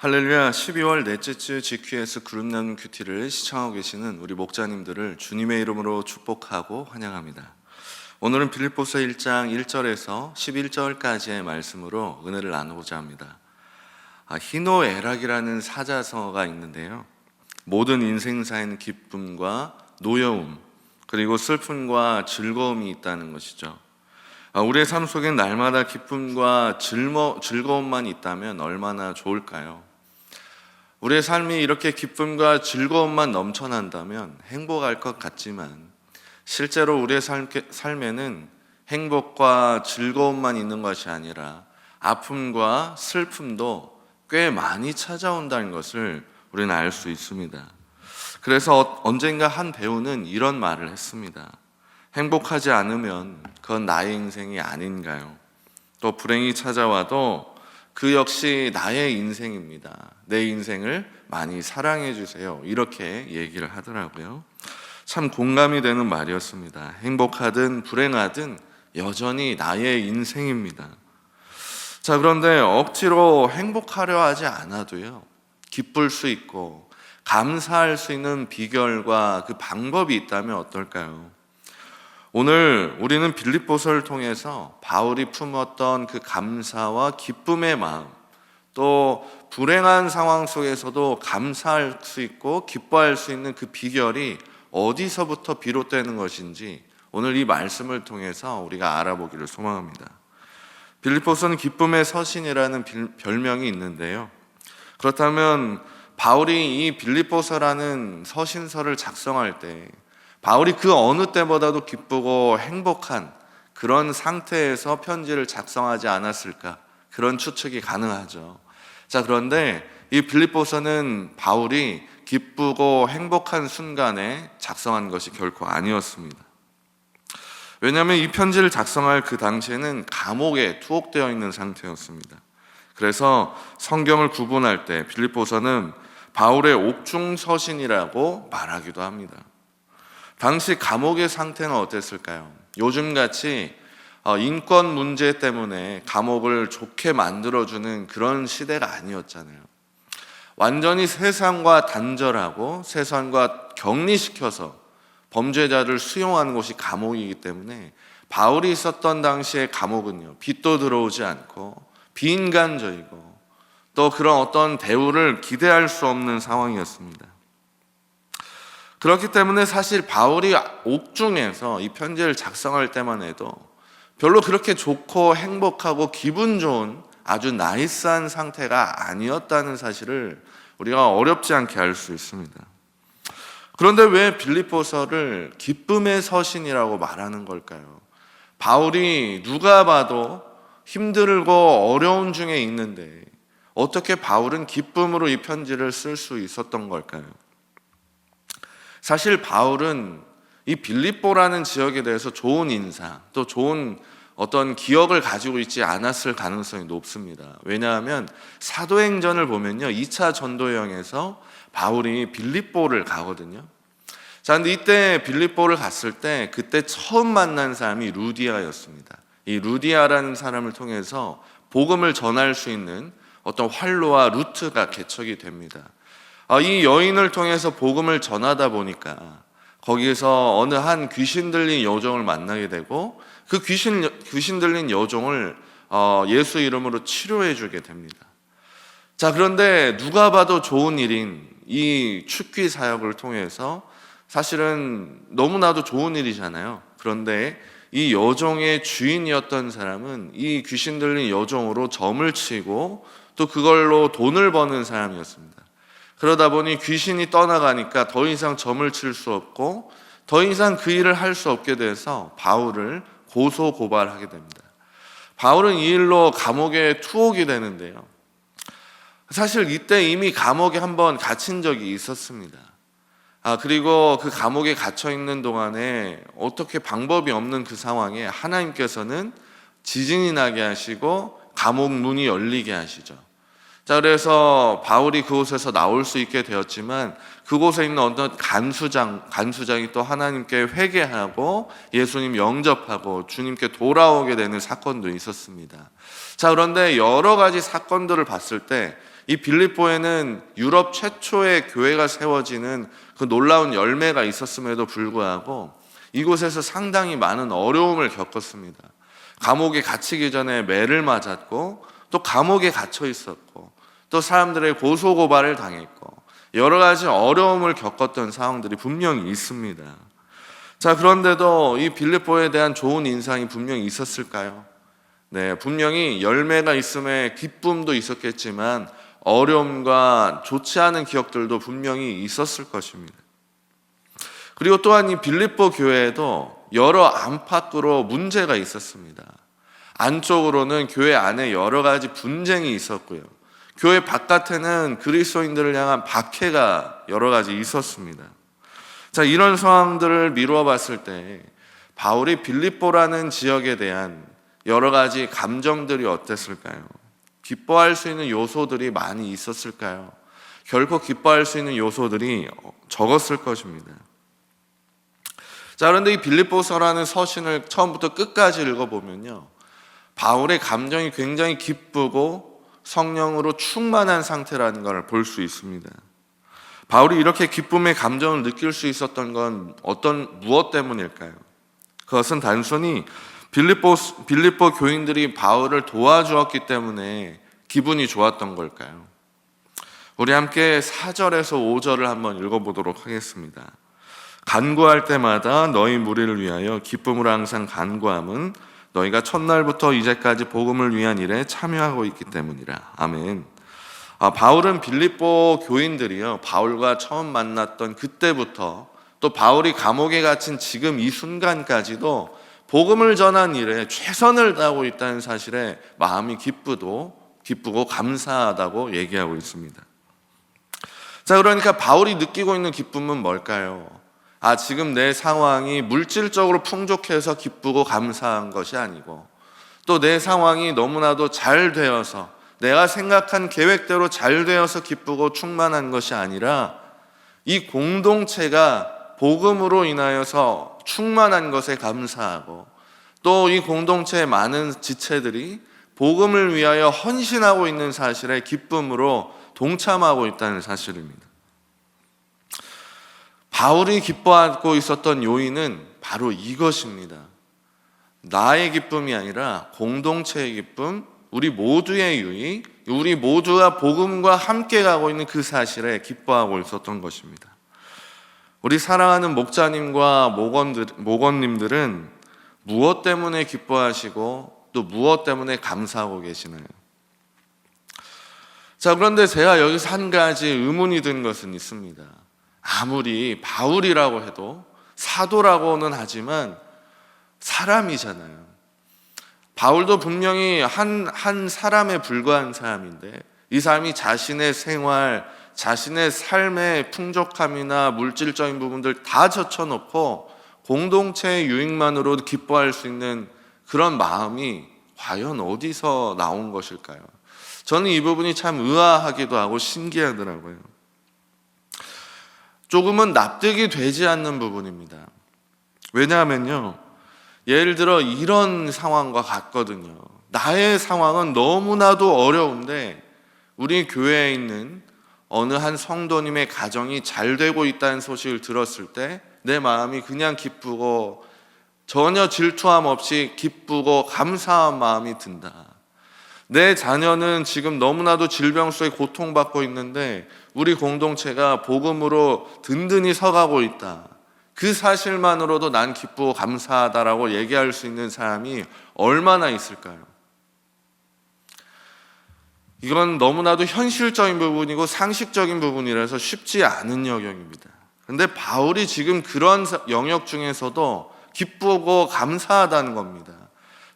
할렐루야. 12월 넷째 주 GQS 그룹 나눔 큐티를 시청하고 계시는 우리 목자님들을 주님의 이름으로 축복하고 환영합니다. 오늘은 빌립보서 1장 1절에서 11절까지의 말씀으로 은혜를 나누고자 합니다. 희노애락이라는 사자성어가 있는데요, 모든 인생사에는 기쁨과 노여움 그리고 슬픔과 즐거움이 있다는 것이죠. 우리의 삶 속엔 날마다 기쁨과 즐거움만 있다면 얼마나 좋을까요? 우리의 삶이 이렇게 기쁨과 즐거움만 넘쳐난다면 행복할 것 같지만, 실제로 우리의 삶에는 행복과 즐거움만 있는 것이 아니라 아픔과 슬픔도 꽤 많이 찾아온다는 것을 우리는 알 수 있습니다. 그래서 언젠가 한 배우는 이런 말을 했습니다. 행복하지 않으면 그건 나의 인생이 아닌가요? 또 불행이 찾아와도 그 역시 나의 인생입니다. 내 인생을 많이 사랑해 주세요. 이렇게 얘기를 하더라고요. 참 공감이 되는 말이었습니다. 행복하든 불행하든 여전히 나의 인생입니다. 자, 그런데 억지로 행복하려 하지 않아도요, 기쁠 수 있고 감사할 수 있는 비결과 그 방법이 있다면 어떨까요? 오늘 우리는 빌립보서를 통해서 바울이 품었던 그 감사와 기쁨의 마음, 또 불행한 상황 속에서도 감사할 수 있고 기뻐할 수 있는 그 비결이 어디서부터 비롯되는 것인지 오늘 이 말씀을 통해서 우리가 알아보기를 소망합니다. 빌립보서는 기쁨의 서신이라는 별명이 있는데요, 그렇다면 바울이 이 빌립보서라는 서신서를 작성할 때 바울이 그 어느 때보다도 기쁘고 행복한 그런 상태에서 편지를 작성하지 않았을까, 그런 추측이 가능하죠. 자, 그런데 이 빌립보서는 바울이 기쁘고 행복한 순간에 작성한 것이 결코 아니었습니다. 왜냐하면 이 편지를 작성할 그 당시에는 감옥에 투옥되어 있는 상태였습니다. 그래서 성경을 구분할 때 빌립보서는 바울의 옥중 서신이라고 말하기도 합니다. 당시 감옥의 상태는 어땠을까요? 요즘같이 인권 문제 때문에 감옥을 좋게 만들어주는 그런 시대가 아니었잖아요. 완전히 세상과 단절하고 세상과 격리시켜서 범죄자를 수용하는 곳이 감옥이기 때문에 바울이 있었던 당시의 감옥은요, 빛도 들어오지 않고 비인간적이고 또 그런 어떤 대우를 기대할 수 없는 상황이었습니다. 그렇기 때문에 사실 바울이 옥중에서 이 편지를 작성할 때만 해도 별로 그렇게 좋고 행복하고 기분 좋은 아주 나이스한 상태가 아니었다는 사실을 우리가 어렵지 않게 알 수 있습니다. 그런데 왜 빌립보서를 기쁨의 서신이라고 말하는 걸까요? 바울이 누가 봐도 힘들고 어려운 중에 있는데 어떻게 바울은 기쁨으로 이 편지를 쓸 수 있었던 걸까요? 사실 바울은 이 빌립보라는 지역에 대해서 좋은 인상, 또 좋은 어떤 기억을 가지고 있지 않았을 가능성이 높습니다. 왜냐하면 사도행전을 보면요, 2차 전도여행에서 바울이 빌립보를 가거든요. 자, 근데 이때 빌립보를 갔을 때 그때 처음 만난 사람이 루디아였습니다. 이 루디아라는 사람을 통해서 복음을 전할 수 있는 어떤 활로와 루트가 개척이 됩니다. 이 여인을 통해서 복음을 전하다 보니까 거기에서 어느 한 귀신 들린 여종을 만나게 되고, 그 귀신 들린 여종을 예수 이름으로 치료해 주게 됩니다. 자, 그런데 누가 봐도 좋은 일인 이 축기 사역을 통해서 사실은 너무나도 좋은 일이잖아요. 그런데 이 여종의 주인이었던 사람은 이 귀신 들린 여종으로 점을 치고 또 그걸로 돈을 버는 사람이었습니다. 그러다 보니 귀신이 떠나가니까 더 이상 점을 칠 수 없고 더 이상 그 일을 할 수 없게 돼서 바울을 고소 고발하게 됩니다. 바울은 이 일로 감옥에 투옥이 되는데요, 사실 이때 이미 감옥에 한번 갇힌 적이 있었습니다. 그리고 그 감옥에 갇혀 있는 동안에 어떻게 방법이 없는 그 상황에 하나님께서는 지진이 나게 하시고 감옥 문이 열리게 하시죠. 자, 그래서 바울이 그곳에서 나올 수 있게 되었지만 그곳에 있는 어떤 간수장이 또 하나님께 회개하고 예수님 영접하고 주님께 돌아오게 되는 사건도 있었습니다. 자, 그런데 여러 가지 사건들을 봤을 때 이 빌립보에는 유럽 최초의 교회가 세워지는 그 놀라운 열매가 있었음에도 불구하고 이곳에서 상당히 많은 어려움을 겪었습니다. 감옥에 갇히기 전에 매를 맞았고, 또 감옥에 갇혀 있었고, 또 사람들의 고소고발을 당했고, 여러 가지 어려움을 겪었던 상황들이 분명히 있습니다. 자, 그런데도 이 빌립보에 대한 좋은 인상이 분명히 있었을까요? 네, 분명히 열매가 있음에 기쁨도 있었겠지만 어려움과 좋지 않은 기억들도 분명히 있었을 것입니다. 그리고 또한 이 빌립보 교회에도 여러 안팎으로 문제가 있었습니다. 안쪽으로는 교회 안에 여러 가지 분쟁이 있었고요. 교회 바깥에는 그리스도인들을 향한 박해가 여러 가지 있었습니다. 자, 이런 상황들을 미루어 봤을 때 바울이 빌립보라는 지역에 대한 여러 가지 감정들이 어땠을까요? 기뻐할 수 있는 요소들이 많이 있었을까요? 결코 기뻐할 수 있는 요소들이 적었을 것입니다. 자, 그런데 이 빌립보서라는 서신을 처음부터 끝까지 읽어보면요, 바울의 감정이 굉장히 기쁘고 성령으로 충만한 상태라는 걸 볼 수 있습니다. 바울이 이렇게 기쁨의 감정을 느낄 수 있었던 건 무엇 때문일까요? 그것은 단순히 빌립보 교인들이 바울을 도와주었기 때문에 기분이 좋았던 걸까요? 우리 함께 4절에서 5절을 한번 읽어보도록 하겠습니다. 간구할 때마다 너희 무리를 위하여 기쁨으로 항상 간구함은 너희가 첫날부터 이제까지 복음을 위한 일에 참여하고 있기 때문이라. 아멘. 바울은 빌립보 교인들이요, 바울과 처음 만났던 그때부터 또 바울이 감옥에 갇힌 지금 이 순간까지도 복음을 전한 일에 최선을 다하고 있다는 사실에 마음이 기쁘고 감사하다고 얘기하고 있습니다. 자, 그러니까 바울이 느끼고 있는 기쁨은 뭘까요? 지금 내 상황이 물질적으로 풍족해서 기쁘고 감사한 것이 아니고, 또 내 상황이 너무나도 잘 되어서 내가 생각한 계획대로 잘 되어서 기쁘고 충만한 것이 아니라 이 공동체가 복음으로 인하여서 충만한 것에 감사하고, 또 이 공동체의 많은 지체들이 복음을 위하여 헌신하고 있는 사실에 기쁨으로 동참하고 있다는 사실입니다. 바울이 기뻐하고 있었던 요인은 바로 이것입니다. 나의 기쁨이 아니라 공동체의 기쁨, 우리 모두의 유익, 우리 모두가 복음과 함께 가고 있는 그 사실에 기뻐하고 있었던 것입니다. 우리 사랑하는 목자님과 목원님들은 무엇 때문에 기뻐하시고 또 무엇 때문에 감사하고 계시나요? 자, 그런데 제가 여기서 한 가지 의문이 든 것은 있습니다. 아무리 바울이라고 해도 사도라고는 하지만 사람이잖아요. 바울도 분명히 한 사람에 불과한 사람인데, 이 사람이 자신의 생활, 자신의 삶의 풍족함이나 물질적인 부분들 다 젖혀놓고 공동체의 유익만으로 기뻐할 수 있는 그런 마음이 과연 어디서 나온 것일까요? 저는 이 부분이 참 의아하기도 하고 신기하더라고요. 조금은 납득이 되지 않는 부분입니다. 왜냐하면요, 예를 들어 이런 상황과 같거든요. 나의 상황은 너무나도 어려운데 우리 교회에 있는 어느 한 성도님의 가정이 잘 되고 있다는 소식을 들었을 때 내 마음이 그냥 기쁘고 전혀 질투함 없이 기쁘고 감사한 마음이 든다. 내 자녀는 지금 너무나도 질병 속에 고통받고 있는데 우리 공동체가 복음으로 든든히 서가고 있다. 그 사실만으로도 난 기쁘고 감사하다라고 얘기할 수 있는 사람이 얼마나 있을까요? 이건 너무나도 현실적인 부분이고 상식적인 부분이라서 쉽지 않은 영역입니다. 그런데 바울이 지금 그런 영역 중에서도 기쁘고 감사하다는 겁니다.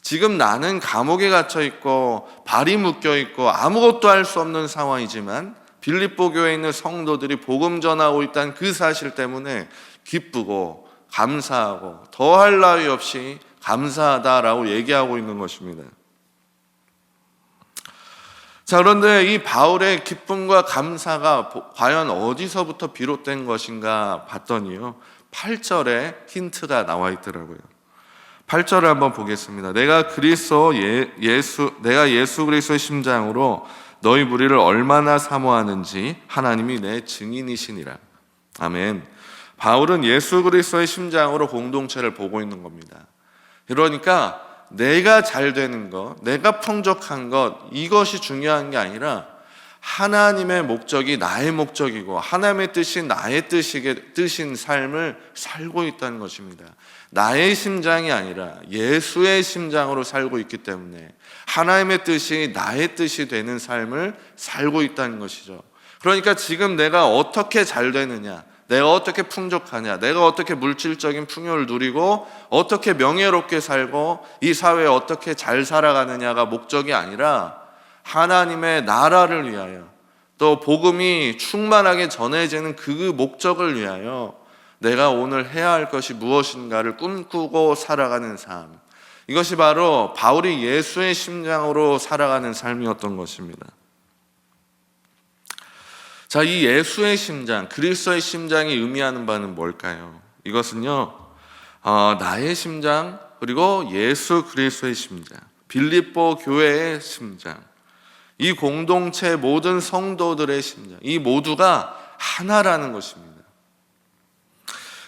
지금 나는 감옥에 갇혀 있고 발이 묶여 있고 아무것도 할 수 없는 상황이지만 빌립보 교회에 있는 성도들이 복음 전하고 있다는 그 사실 때문에 기쁘고 감사하고 더할 나위 없이 감사하다라고 얘기하고 있는 것입니다. 자, 그런데 이 바울의 기쁨과 감사가 과연 어디서부터 비롯된 것인가 봤더니요, 8절에 힌트가 나와 있더라고요. 8절을 한번 보겠습니다. 내가 예수 그리스도의 심장으로 너희 무리를 얼마나 사모하는지 하나님이 내 증인이시니라. 아멘. 바울은 예수 그리스도의 심장으로 공동체를 보고 있는 겁니다. 그러니까 내가 잘 되는 것, 내가 풍족한 것, 이것이 중요한 게 아니라 하나님의 목적이 나의 목적이고 하나님의 뜻이 나의 뜻인 삶을 살고 있다는 것입니다. 나의 심장이 아니라 예수의 심장으로 살고 있기 때문에 하나님의 뜻이 나의 뜻이 되는 삶을 살고 있다는 것이죠. 그러니까 지금 내가 어떻게 잘 되느냐, 내가 어떻게 풍족하냐, 내가 어떻게 물질적인 풍요를 누리고 어떻게 명예롭게 살고 이 사회에 어떻게 잘 살아가느냐가 목적이 아니라 하나님의 나라를 위하여 또 복음이 충만하게 전해지는 그 목적을 위하여 내가 오늘 해야 할 것이 무엇인가를 꿈꾸고 살아가는 삶, 이것이 바로 바울이 예수의 심장으로 살아가는 삶이었던 것입니다. 자, 이 예수의 심장, 그리스도의 심장이 의미하는 바는 뭘까요? 이것은요, 나의 심장, 그리고 예수 그리스도의 심장, 빌립보 교회의 심장, 이 공동체 모든 성도들의 심장, 이 모두가 하나라는 것입니다.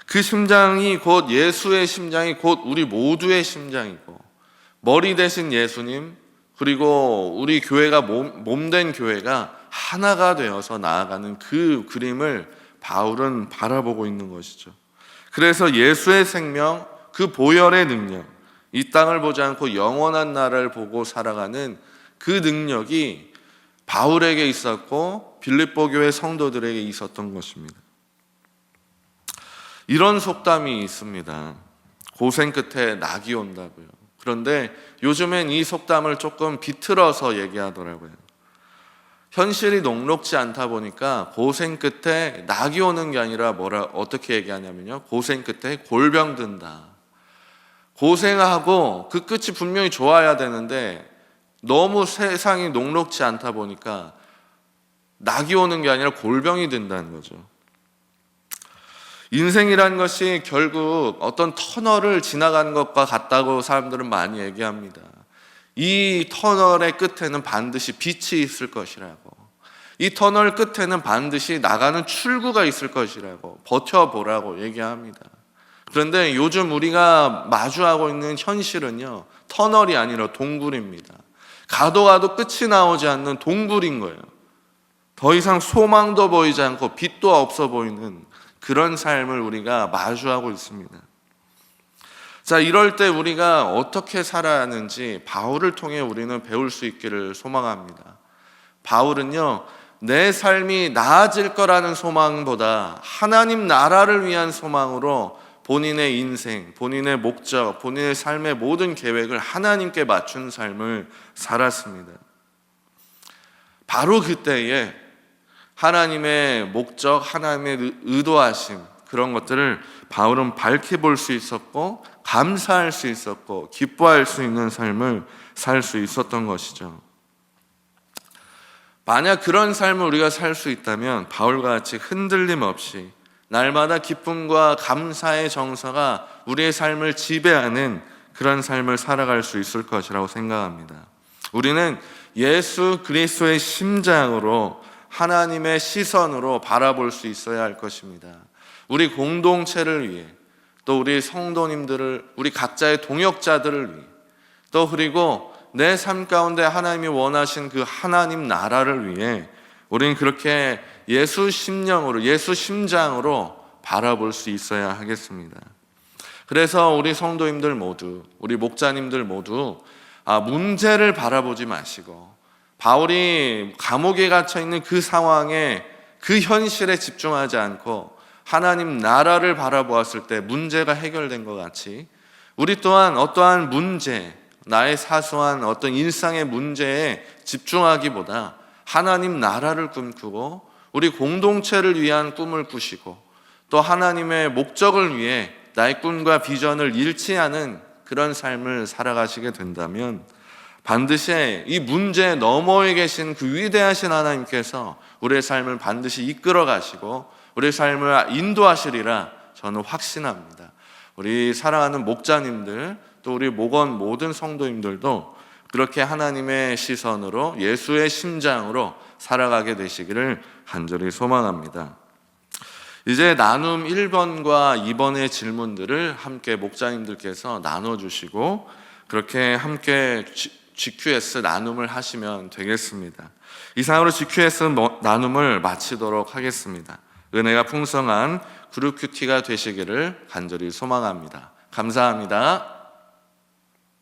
그 심장이 곧 예수의 심장이 곧 우리 모두의 심장이고, 머리 대신 예수님, 그리고 우리 교회가 몸된 교회가 하나가 되어서 나아가는 그 그림을 바울은 바라보고 있는 것이죠. 그래서 예수의 생명, 그 보혈의 능력, 이 땅을 보지 않고 영원한 나라를 보고 살아가는 그 능력이 바울에게 있었고 빌립보 교회 성도들에게 있었던 것입니다. 이런 속담이 있습니다. 고생 끝에 낙이 온다고요. 그런데 요즘엔 이 속담을 조금 비틀어서 얘기하더라고요. 현실이 녹록지 않다 보니까 고생 끝에 낙이 오는 게 아니라 어떻게 얘기하냐면요, 고생 끝에 골병 든다. 고생하고 그 끝이 분명히 좋아야 되는데 너무 세상이 녹록지 않다 보니까 낙이 오는 게 아니라 골병이 든다는 거죠. 인생이란 것이 결국 어떤 터널을 지나가는 것과 같다고 사람들은 많이 얘기합니다. 이 터널의 끝에는 반드시 빛이 있을 것이라고, 이 터널 끝에는 반드시 나가는 출구가 있을 것이라고, 버텨보라고 얘기합니다. 그런데 요즘 우리가 마주하고 있는 현실은요, 터널이 아니라 동굴입니다. 가도 끝이 나오지 않는 동굴인 거예요. 더 이상 소망도 보이지 않고 빛도 없어 보이는 그런 삶을 우리가 마주하고 있습니다. 자, 이럴 때 우리가 어떻게 살아야 하는지 바울을 통해 우리는 배울 수 있기를 소망합니다. 바울은요, 내 삶이 나아질 거라는 소망보다 하나님 나라를 위한 소망으로 본인의 인생, 본인의 목적, 본인의 삶의 모든 계획을 하나님께 맞춘 삶을 살았습니다. 바로 그때에 하나님의 목적, 하나님의 의도하심, 그런 것들을 바울은 밝히 볼 수 있었고 감사할 수 있었고 기뻐할 수 있는 삶을 살 수 있었던 것이죠. 만약 그런 삶을 우리가 살 수 있다면 바울과 같이 흔들림 없이 날마다 기쁨과 감사의 정서가 우리의 삶을 지배하는 그런 삶을 살아갈 수 있을 것이라고 생각합니다. 우리는 예수 그리스도의 심장으로 하나님의 시선으로 바라볼 수 있어야 할 것입니다. 우리 공동체를 위해, 또 우리 성도님들을, 우리 각자의 동역자들을 위해, 또 그리고 내 삶 가운데 하나님이 원하신 그 하나님 나라를 위해 우리는 그렇게 예수 심령으로, 예수 심장으로 바라볼 수 있어야 하겠습니다. 그래서 우리 성도님들 모두, 우리 목자님들 모두 문제를 바라보지 마시고 바울이 감옥에 갇혀 있는 그 상황에, 그 현실에 집중하지 않고 하나님 나라를 바라보았을 때 문제가 해결된 것 같이 우리 또한 어떠한 문제, 나의 사소한 어떤 일상의 문제에 집중하기보다 하나님 나라를 꿈꾸고 우리 공동체를 위한 꿈을 꾸시고 또 하나님의 목적을 위해 나의 꿈과 비전을 잃지 않은 그런 삶을 살아가시게 된다면 반드시 이 문제 너머에 계신 그 위대하신 하나님께서 우리의 삶을 반드시 이끌어 가시고 우리의 삶을 인도하시리라 저는 확신합니다. 우리 사랑하는 목자님들, 또 우리 목원 모든 성도님들도 그렇게 하나님의 시선으로 예수의 심장으로 살아가게 되시기를 간절히 소망합니다. 이제 나눔 1번과 2번의 질문들을 함께 목자님들께서 나눠주시고 그렇게 함께 GQS 나눔을 하시면 되겠습니다. 이상으로 GQS 나눔을 마치도록 하겠습니다. 은혜가 풍성한 그룹 큐티가 되시기를 간절히 소망합니다. 감사합니다.